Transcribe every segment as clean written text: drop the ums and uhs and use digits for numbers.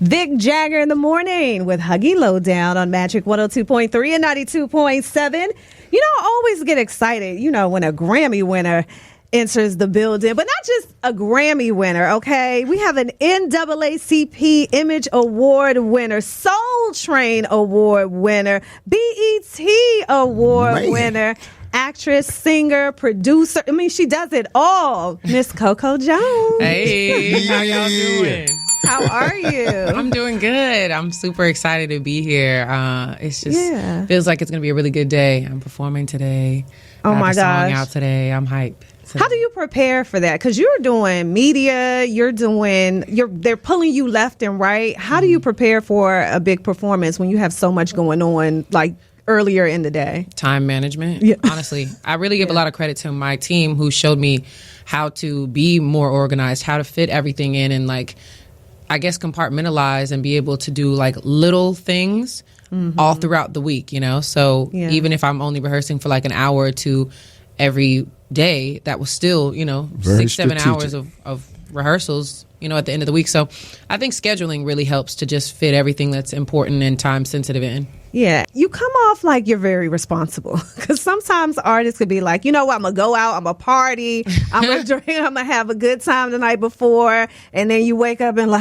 Vic Jagger in the morning with Huggy Lowdown on Magic 102.3 and 92.7. You know, I always get excited, when a Grammy winner enters the building, but not just a Grammy winner, okay? We have an NAACP Image Award winner, Soul Train Award winner, BET Award winner, actress, singer, producer. I mean, she does it all. Miss CoCo Jones. Hey, how y'all doing? How are you? I'm doing good. I'm super excited to be here. It's just feels like it's going to be a really good day. I'm performing today. Oh my gosh. Song out today. I'm hyped. How do you prepare for that? Because you're doing media, they're pulling you left and right. How do you prepare for a big performance when you have so much going on, like earlier in the day? Time management. Yeah. Honestly, I really give a lot of credit to my team who showed me how to be more organized, how to fit everything in and compartmentalize and be able to do little things all throughout the week, So even if I'm only rehearsing for an hour or two every day, that was still, 6-7 hours of rehearsals, at the end of the week. So I think scheduling really helps to just fit everything that's important and time sensitive in. Yeah, you come off like you're very responsible because sometimes artists could be like, I'm going to go out, I'm going to party, I'm going to drink, I'm going to have a good time the night before. And then you wake up and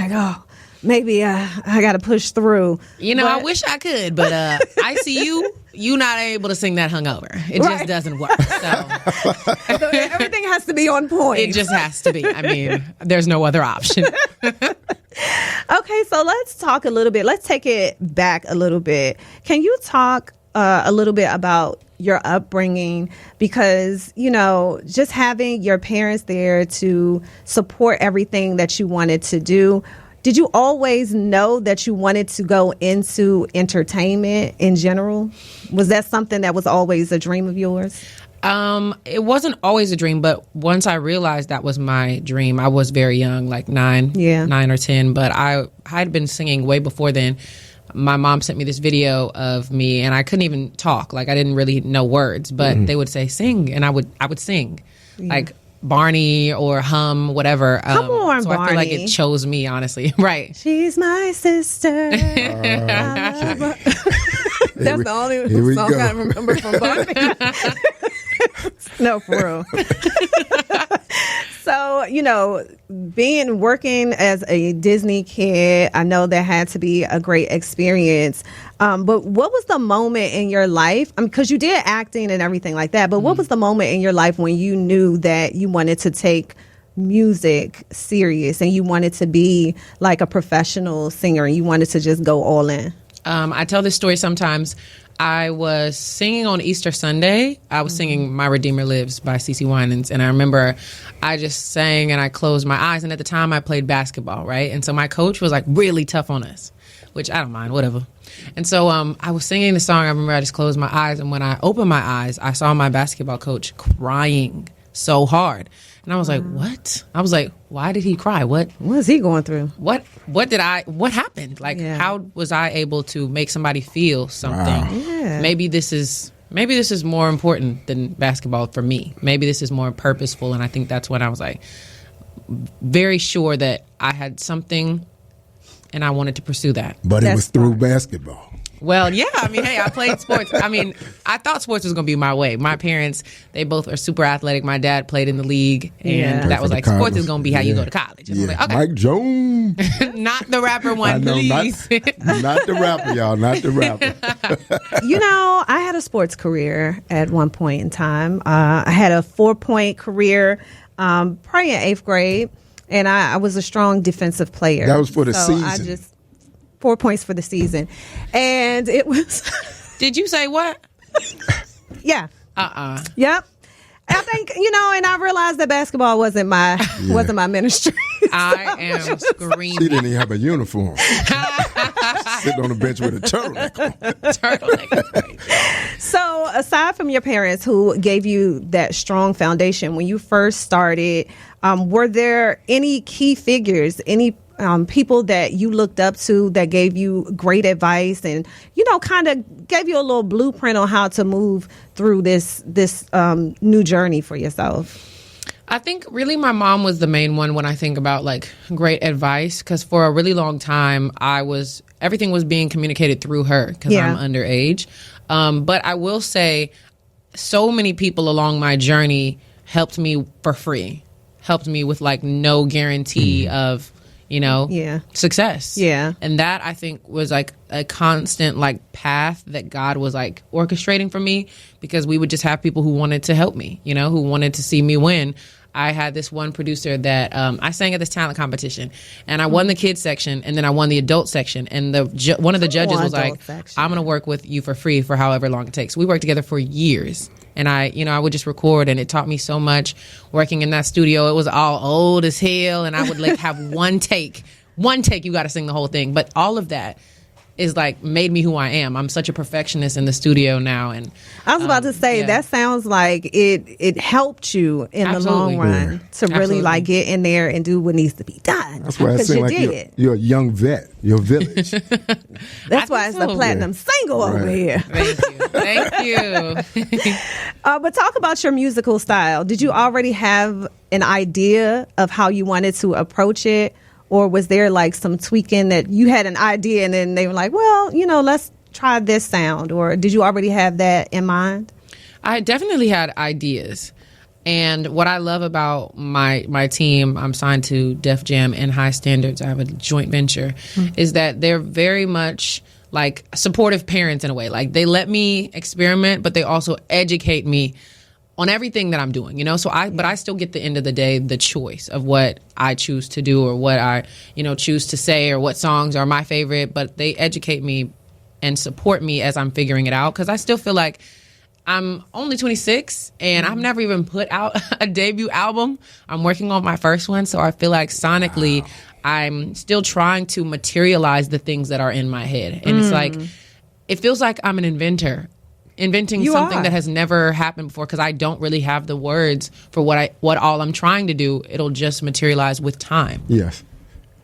maybe I got to push through. I wish I could, but I see you not able to sing that hungover. It just doesn't work. So everything has to be on point. It just has to be. I mean, there's no other option. Okay, so let's talk a little bit. Let's take it back a little bit. Can you talk a little bit about your upbringing? Because, just having your parents there to support everything that you wanted to do. Did you always know that you wanted to go into entertainment in general? Was that something that was always a dream of yours? It wasn't always a dream, but once I realized that was my dream, I was very young, 9 or 10, but I had been singing way before then. My mom sent me this video of me and I couldn't even talk. I didn't really know words, but they would say sing and I would sing Barney or hum, whatever. Come on, so Barney. I feel like it chose me, honestly. Right. She's my sister. That's the only song I remember from Barney. No, for real. So, working as a Disney kid, I know that had to be a great experience. But what was the moment in your life? Because you did acting and everything like that. But what was the moment in your life when you knew that you wanted to take music serious and you wanted to be like a professional singer and you wanted to just go all in? I tell this story sometimes. I was singing on Easter Sunday. I was singing My Redeemer Lives by CeCe Winans. And I remember I just sang and I closed my eyes. And at the time I played basketball, right? And so my coach was really tough on us, which I don't mind, whatever. And so I was singing the song. I remember I just closed my eyes. And when I opened my eyes, I saw my basketball coach crying so hard. And I was like, what? I was like, why did he cry? What is he going through? What happened? How was I able to make somebody feel something? Wow. Yeah. Maybe this is more important than basketball for me. Maybe this is more purposeful. And I think that's when I was very sure that I had something and I wanted to pursue that. But it was through basketball. Well, yeah. I played sports. I thought sports was going to be my way. My parents, they both are super athletic. My dad played in the league, and that was sports is going to be how you go to college. And I was like, okay. Mike Jones. Not the rapper one, please. Not the rapper, y'all. Not the rapper. I had a sports career at one point in time. I had a 4-point career probably in 8th grade, and I was a strong defensive player. That was for the season. 4 points for the season. And it was... Did you say what? Yeah. Yep. I think, and I realized that basketball wasn't my ministry. I am screaming. She didn't even have a uniform. Sitting on the bench with a turtleneck. So aside from your parents who gave you that strong foundation, when you first started, were there any key figures, any people that you looked up to that gave you great advice and, kind of gave you a little blueprint on how to move through this new journey for yourself? I think really my mom was the main one when I think about like great advice, because for a really long time everything was being communicated through her because I'm underage. But I will say so many people along my journey helped me for free, helped me with like no guarantee of, success. Yeah. And that I think was like a constant like path that God was like orchestrating for me, because we would just have people who wanted to help me, who wanted to see me win. I had this one producer that I sang at this talent competition, and I won the kids section, and then I won the adult section. And one of the judges was like, "I'm going to work with you for free for however long it takes." We worked together for years, and I would just record, and it taught me so much. Working in that studio, it was all old as hell, and I would like have one take. You got to sing the whole thing, but all of that is like made me who I am. I'm such a perfectionist in the studio now. And I was about to say, that sounds like it helped you in the long run to really like get in there and do what needs to be done. That's why I say like you're a young vet, your village. That's why it's the platinum single over here. Thank you. But talk about your musical style. Did you already have an idea of how you wanted to approach it? Or was there like some tweaking that you had an idea and then they were like, well, let's try this sound? Or did you already have that in mind? I definitely had ideas. And what I love about my team, I'm signed to Def Jam and High Standards. I have a joint venture, is that they're very much like supportive parents in a way. Like they let me experiment, but they also educate me on everything that I'm doing, but I still get the end of the day, the choice of what I choose to do or what I, choose to say or what songs are my favorite, but they educate me and support me as I'm figuring it out. Cause I still feel like I'm only 26 and I've never even put out a debut album. I'm working on my first one. So I feel like sonically, I'm still trying to materialize the things that are in my head. And it's like, it feels like I'm an inventing something that has never happened before, because I don't really have the words for what all I'm trying to do. It'll just materialize with time. Yes.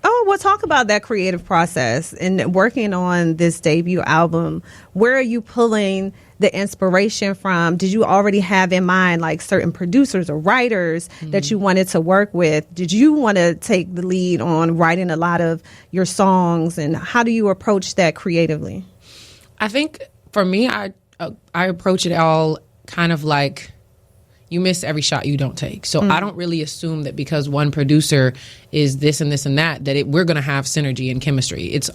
Oh, we'll talk about that creative process and working on this debut album. Where are you pulling the inspiration from? Did you already have in mind like certain producers or writers that you wanted to work with? Did you want to take the lead on writing a lot of your songs, and how do you approach that creatively? I think for me, I approach it all kind of like you miss every shot you don't take. So I don't really assume that because one producer is this and this and that we're going to have synergy and chemistry. It's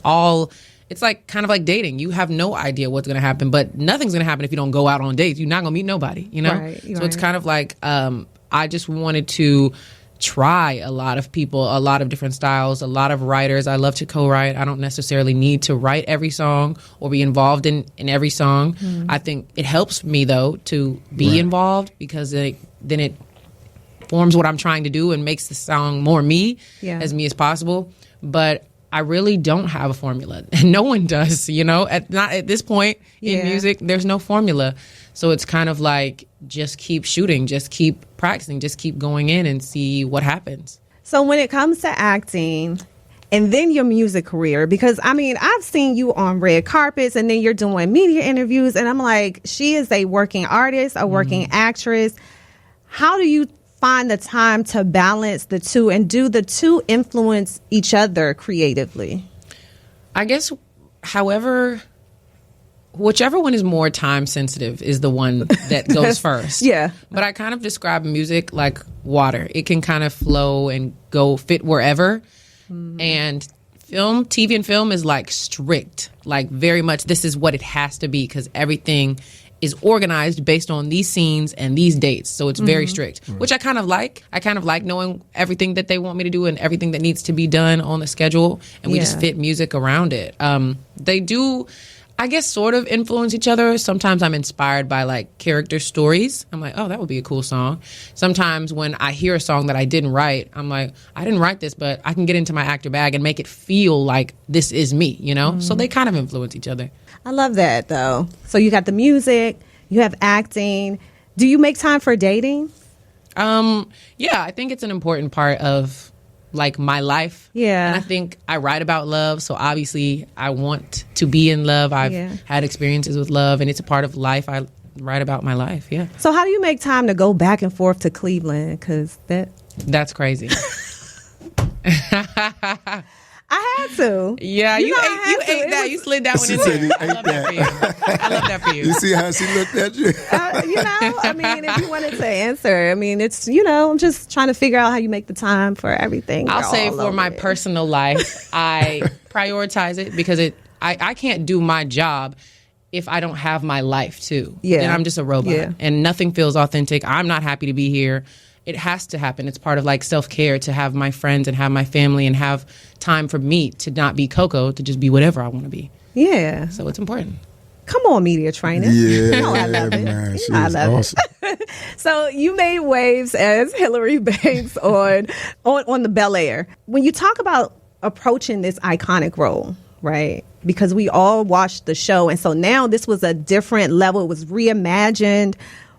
like kind of like dating. You have no idea what's going to happen, but nothing's going to happen if you don't go out on dates. You're not going to meet nobody, Right, so it's kind of like I just wanted to try a lot of people, a lot of different styles, a lot of writers. I love to co-write. I don't necessarily need to write every song or be involved in every song. I think it helps me, though, to be involved, because then it forms what I'm trying to do and makes the song more me, as me as possible. But I really don't have a formula. And no one does, not at this point in music. There's no formula. So it's kind of like, just keep shooting, just keep practicing, just keep going in and see what happens. So when it comes to acting and then your music career, because I've seen you on red carpets and then you're doing media interviews, and I'm like, she is a working artist, a working actress. How do you find the time to balance the two, and do the two influence each other creatively? I guess whichever one is more time sensitive is the one that goes first. Yeah. But I kind of describe music like water. It can kind of flow and go fit wherever. And TV and film is like strict, like very much this is what it has to be, because everything is organized based on these scenes and these dates. So it's very strict, which I kind of like. I kind of like knowing everything that they want me to do and everything that needs to be done on the schedule. And we just fit music around it. They do, I guess, sort of influence each other. Sometimes I'm inspired by like character stories. I'm like, oh, that would be a cool song. Sometimes when I hear a song that I didn't write, I'm like, I didn't write this, but I can get into my actor bag and make it feel like this is me, So they kind of influence each other. I love that, though. So you got the music, you have acting. Do you make time for dating? Yeah, I think it's an important part of like my life. Yeah. And I think I write about love, so obviously I want to be in love. I've had experiences with love, and it's a part of life. I write about my life. Yeah. So how do you make time to go back and forth to Cleveland? Because That's crazy. I had to. Yeah, you ate that. You slid that one She in said there. you I ate love that for you. I love that for you. You see how she looked at you? I mean, if you wanted to answer, I mean, it's, I'm just trying to figure out how you make the time for everything. I'll You're say all for over my it. personal life, I prioritize it because I can't do my job if I don't have my life too. Yeah. Then I'm just a robot Yeah. and nothing feels authentic. I'm not happy to be here. It has to happen. It's part of like self-care to have my friends and have my family and have time for me to not be CoCo, to just be whatever I want to be. Yeah. So it's important. Come on, media training. Yeah, I love it. man. She I was love awesome. it. So you made waves as Hillary Banks on the Bel Air. When you talk about approaching this iconic role, right? Because we all watched the show, and so now this was a different level. It was reimagined.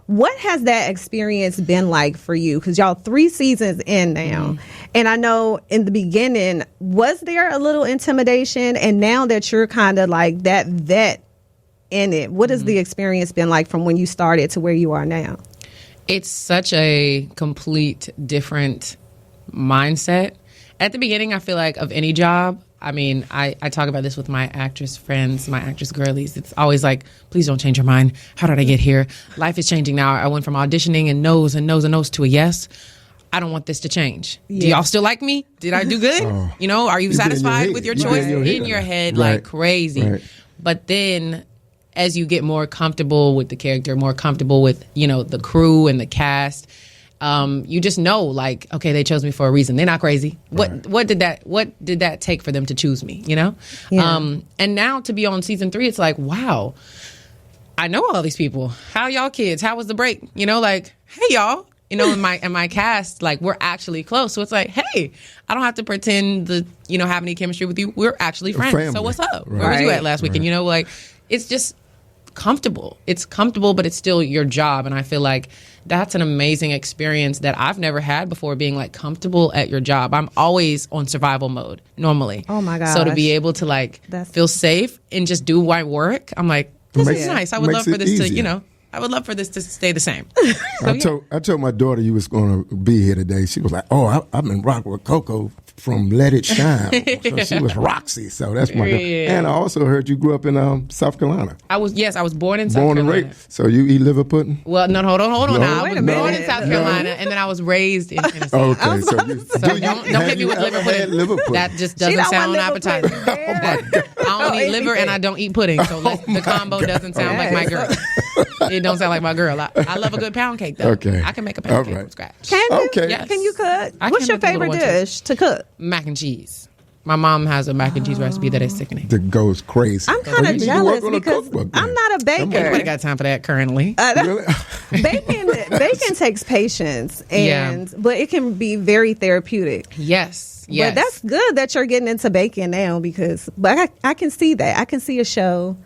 What has that experience been like for you? Because y'all 3 seasons in now. And I know in the beginning, was there a little intimidation? And now that you're kind of like that vet in it, what has the experience been like from when you started to where you are now? It's such a complete different mindset. At the beginning, I feel like of any job, I mean, I talk about this with my actress friends, my actress girlies. It's always like, please don't change your mind. How did I get here? Life is changing now. I went from auditioning and no's and no's and no's to a yes. I don't want this to change. Do Yeah. y'all still like me? Did I do good? Are you You get in your satisfied head. with your You get choice? in your head. In your head, Right. like crazy. Right. But then as you get more comfortable with the character, more comfortable with, the crew and the cast, you just know, like, okay, they chose me for a reason. They're not crazy. What did that take for them to choose me? Yeah. And now to be on season 3, it's like, wow, I know all these people. How y'all kids? How was the break? Like, hey y'all. In my cast, like, we're actually close. So it's like, hey, I don't have to pretend to, have any chemistry with you. We're actually friends. family. So what's up? Right. Where was you Right. at last weekend? Like, it's just comfortable. It's comfortable, but it's still your job. And I feel like that's an amazing experience that I've never had before, being like comfortable at your job. I'm always on survival mode normally. Oh my So to gosh. be able to like That's- feel safe and just do my work, I'm like, this Makes- is nice. I would makes love for it this to, easier. I would love for this to stay the same. I told my daughter you was going to be here today. She was like, "Oh, I've been rocking with CoCo from Let It Shine." So she was Roxy. So that's my girl. Yeah. And I also heard you grew up in South Carolina. I was born in South Born and Carolina. raised. So you eat liver pudding? Well, no, hold on No, now. I wait was a minute. born in South No. Carolina, and then I was raised in Tennessee. Okay, so you, So don't hit me with liver pudding. Liver pudding? That just She doesn't don't sound want liver appetizing. pudding. Oh my God. I don't eat liver anything. and I don't eat pudding, so the combo doesn't sound like my girl. It don't sound like my girl. I love a good pound cake though. Okay. I can make a pound All cake right. from scratch. Can you? Okay. Yes. Can you cook? I What's can your make a little favorite one, too. dish to cook? Mac and cheese. My mom has a mac and cheese recipe that is sickening. That goes crazy. I'm kind You of need to jealous work on a because cookbook then. I'm not a Come on. Nobody baker. got time for that currently. Really? Bacon takes patience, but it can be very therapeutic. Yes. But that's good that you're getting into bacon now but I can see that. I can see a show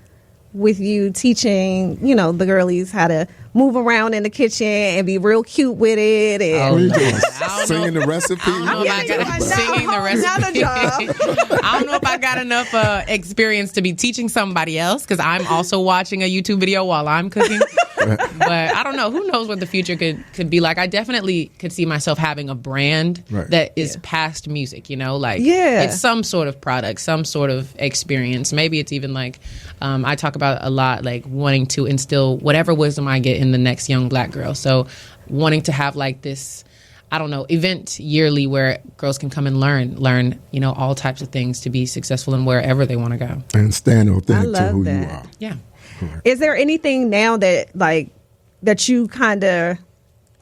with you teaching, the girlies how to move around in the kitchen and be real cute with it. And What are you Lord. doing? I don't Singing the recipe? I don't know if I got singing the recipe. I don't know if I got enough experience to be teaching somebody else because I'm also watching a YouTube video while I'm cooking. But I don't know. Who knows what the future could be like? I definitely could see myself having a brand Right. that is past music. Like Yeah. it's some sort of product, some sort of experience. Maybe it's even like I talk about a lot, like wanting to instill whatever wisdom I get in the next young Black girl. So wanting to have like this, I don't know, event yearly where girls can come and learn, all types of things to be successful in wherever they want to go. And stand I authentic to love who that. you are. Yeah. Is there anything now that you kind of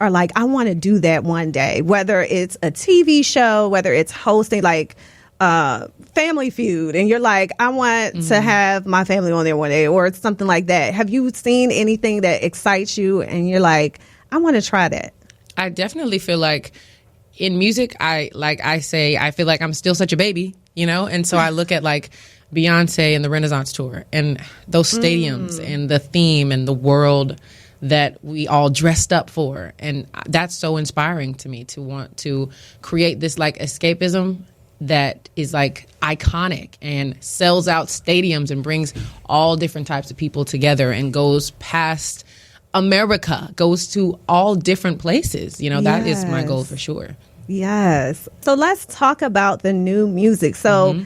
are like, I want to do that one day, whether it's a TV show, whether it's hosting like Family Feud, and you're like, I want to have my family on there one day, or something like that. Have you seen anything that excites you and you're like, I want to try that? I definitely feel like in music, I feel like I'm still such a baby, and so I look at like Beyonce and the Renaissance tour and those stadiums and the theme and the world that we all dressed up for. And that's so inspiring to me to want to create this like escapism that is like iconic and sells out stadiums and brings all different types of people together and goes past America, goes to all different places. You know, that is my goal for sure. Yes. So let's talk about the new music. So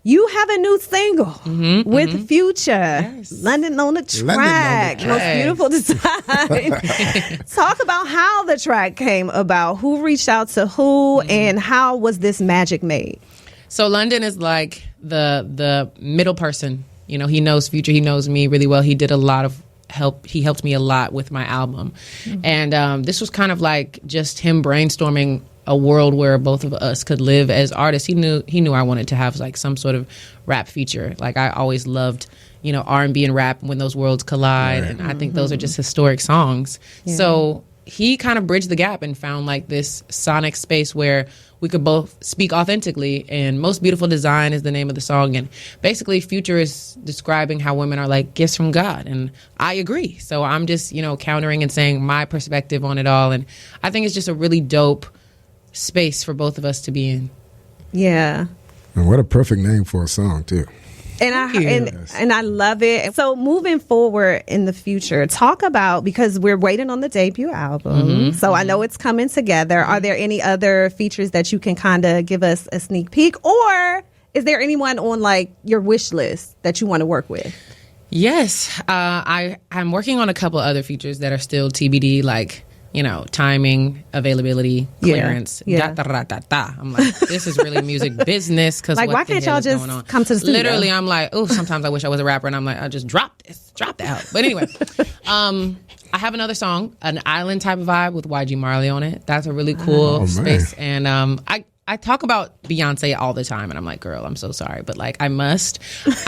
you have a new single with Future. Yes. London on the track. Most beautiful design. Talk about how the track came about. Who reached out to who and how was this magic made? So London is like the middle person. You know, he knows Future. He knows me really well. He did a lot of help. He helped me a lot with my album. And this was kind of like just him brainstorming a world where both of us could live as artists. He knew I wanted to have like some sort of rap feature. Like I always loved, you know, R&B and rap when those worlds collide. And I think those are just historic songs. Yeah. So he kind of bridged the gap and found like this sonic space where we could both speak authentically. And Most Beautiful Design is the name of the song. And basically Future is describing how women are like gifts from God. And I agree. So I'm just, you know, countering and saying my perspective on it all. And I think it's just a really dope space for both of us to be in. Yeah. And what a perfect name for a song too. And I love it. So moving forward in the future, talk about, because we're waiting on the debut album. So I know it's coming together. Are there any other features that you can kind of give us a sneak peek, or is there anyone on like your wish list that you want to work with? Yes. I'm working on a couple other features that are still TBD, like, you know, timing, availability, clearance, I'm like, this is really music business. Cause like, why can't y'all just come to the studio? Literally, I'm like, oh, sometimes I wish I was a rapper, and I'm like, I just drop the album. But anyway, I have another song, an island type of vibe with YG Marley on it. That's a really cool space. And I talk about Beyonce all the time, and I'm like, girl, I'm so sorry, but like, I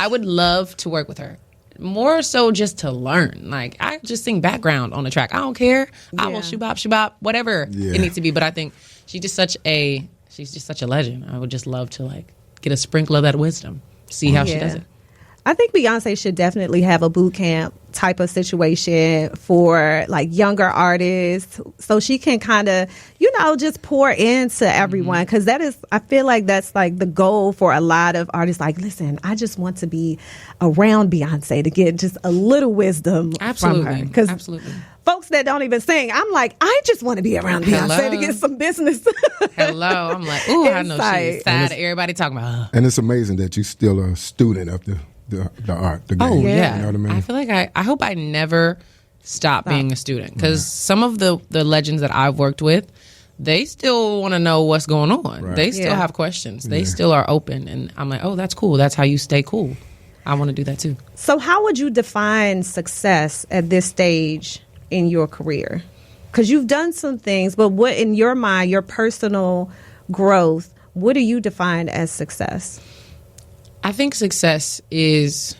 would love to work with her. More so just to learn. Like, I just sing background on the track. I don't care. I will shabop, whatever it needs to be. But I think she's just such a legend. I would just love to like get a sprinkle of that wisdom, see how she does it. I think Beyonce should definitely have a boot camp type of situation for like younger artists, so she can kind of, you know, just pour into everyone, because I feel like that's like the goal for a lot of artists. Like, listen, I just want to be around Beyonce to get just a little wisdom from her. Because folks that don't even sing, I'm like, I just want to be around Beyonce to get some business. I'm like, ooh, I know she's sad. Everybody talking about her. And it's amazing that you're still a student of the art, the game. Oh, yeah. You know what I mean? I feel like I hope I never stop being a student, because some of the legends that I've worked with, they still want to know what's going on. Right. They still have questions. They still are open. And I'm like, oh, that's cool. That's how you stay cool. I want to do that too. So how would you define success at this stage in your career? Because you've done some things, but what, in your mind, your personal growth, what do you define as success? I think success is,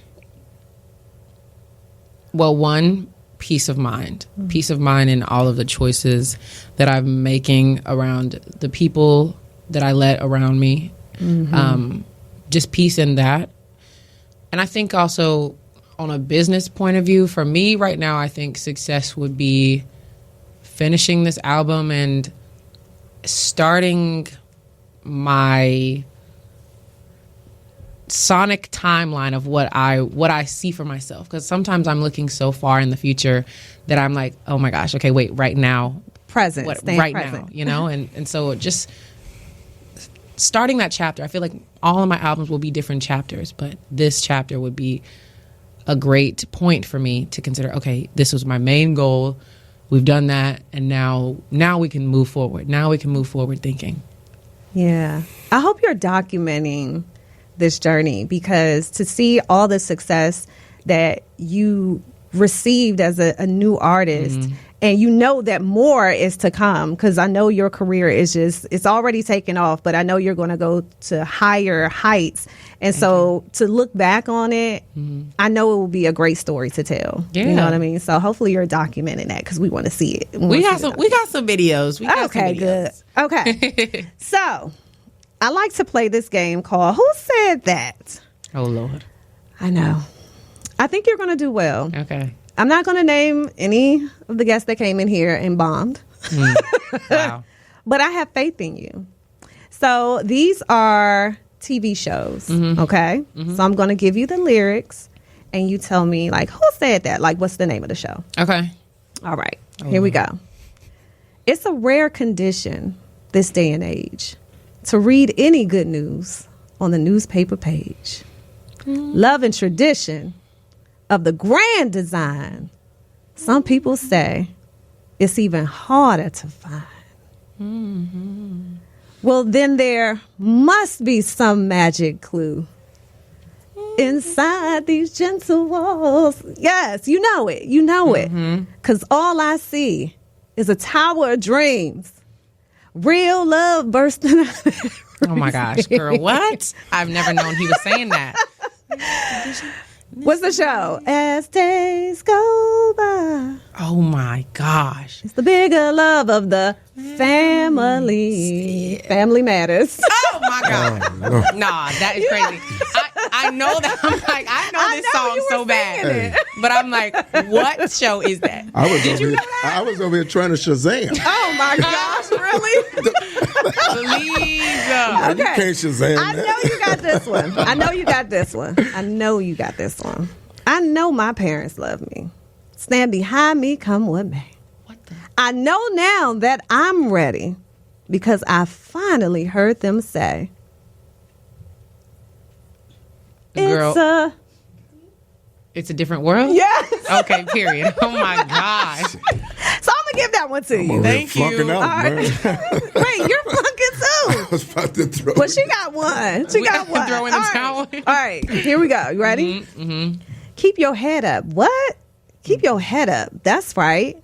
well, one, peace of mind. Peace of mind in all of the choices that I'm making around the people that I let around me. Just peace in that. And I think also on a business point of view, for me right now, I think success would be finishing this album and starting my sonic timeline of what I see for myself. Because sometimes I'm looking so far in the future that I'm like, oh my gosh, okay, wait, right now. Present. Right now, you know? And so just starting that chapter, I feel like all of my albums will be different chapters, but this chapter would be a great point for me to consider, okay, this was my main goal. We've done that, and now we can move forward. Now we can move forward thinking. Yeah. I hope you're documenting this journey, because to see all the success that you received as a new artist, and you know that more is to come, because I know your career is it's already taken off, but I know you're going to go to higher heights. And so to look back on it, I know it will be a great story to tell. Yeah. You know what I mean? So hopefully you're documenting that, because we want to see it. We got some videos. Good. Okay. So I like to play this game called Who Said That? Oh, Lord. I know. I think you're going to do well. Okay. I'm not going to name any of the guests that came in here and bombed. Wow. But I have faith in you. So these are TV shows, okay? So I'm going to give you the lyrics, and you tell me, like, who said that? Like, what's the name of the show? Okay. All right, here we go. It's a rare condition this day and age to read any good news on the newspaper page. Love and tradition of the grand design. Some people say it's even harder to find. Well, then there must be some magic clue inside these gentle walls. Yes, you know it. You know it. Because all I see is a tower of dreams. Real love bursting out. Oh my gosh, girl, what? I've never known he was saying that. What's the show? As days go by. Oh my gosh. It's the bigger love of the family. Family matters. Oh my God. Nah, that is crazy. I know that. I'm like, I know this song so bad. But I'm like, what show is that? I was over here trying to Shazam. Oh my gosh, really? Please. You can't Shazam I that. know you got this one. I know you got this one. I know you got this one. I know my parents love me. Stand behind me, come what may. What the? I know now that I'm ready because I finally heard them say, Girl, it's a different world? Yes. Okay, period. Oh my gosh. So I'm going to give that one to you. Thank you. Flunking out, All right. man. Wait, you're flunking too. I was about to throw Well, it. she got one. She got one. Throw in the All right. towel. All right, here we go. You ready? Keep your head up. What? Keep your head up. That's right.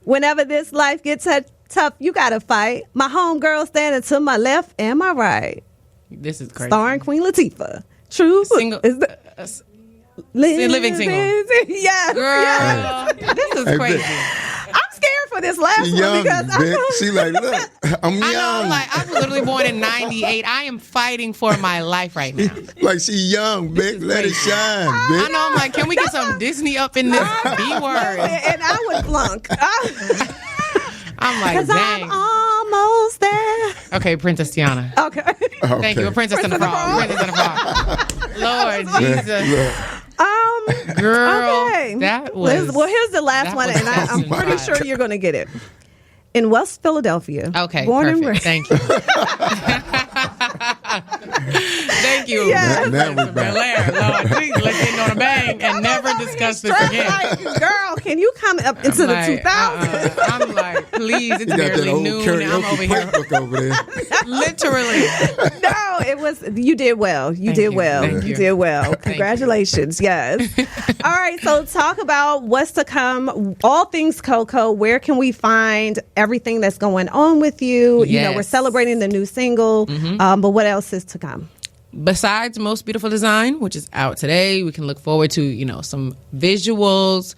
Whenever this life gets tough, you got to fight. My homegirl standing to my left and my right. This is crazy. Starring Queen Latifah. True. Single. Is the, Living single. Yeah. Girl, Yeah. this is Hey, crazy. Vic. I'm scared for this last She one young, because Vic. She like, look, I'm young. I know, like, I was literally born in 98. I am fighting for my life right now. Like she young, Vic. Let it shine, Vic. I know, I'm like, can we get some Disney up in this B word? and I would flunk. I'm like, Because I'm dang. almost there. Okay, Princess Tiana. Okay. Thank you. A Princess and a Frog. Princess and a Frog. Lord Jesus. Girl, Okay. that was... Well, here's the last that one, was and I'm awesome. pretty sure you're going to get it. In West Philadelphia. Okay, born perfect. and raised. Thank you. Thank you. Yes. Now we back. Bel-Air, Lord, please, let's end on a bang and never discuss this Stressed again. like, girl, can you come up into the 2000s? I'm like, please, it's You got that barely old noon and I'm over karaoke here. playbook over there. Literally. No, it was. You did well. You Thank did you. well. Thank You you. did well. Thank you. Congratulations. Yes. All right. So talk about what's to come. All things CoCo. Where can we find everything that's going on with you? You know, we're Yes. celebrating the new single. But what else is to come? Besides Most Beautiful Design, which is out today, we can look forward to, you know, some visuals.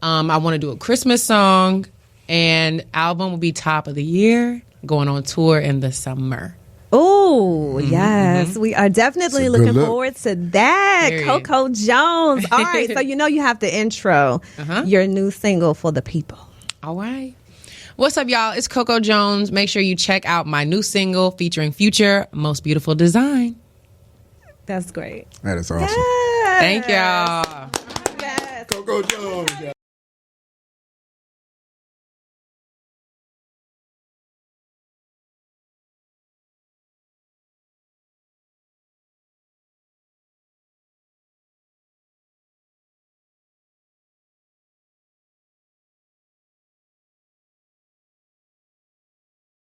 I want to do a Christmas song, and album will be top of the year, going on tour in the summer. Oh, yes. We are definitely It's a good looking look. forward to that. Period. CoCo Jones. All right. So, you know, you have to intro your new single for the people. All right. What's up, y'all? It's CoCo Jones. Make sure you check out my new single featuring Future, Most Beautiful Design. That's great. That is awesome. Yes. Thank y'all. Yes. CoCo Jones, y'all.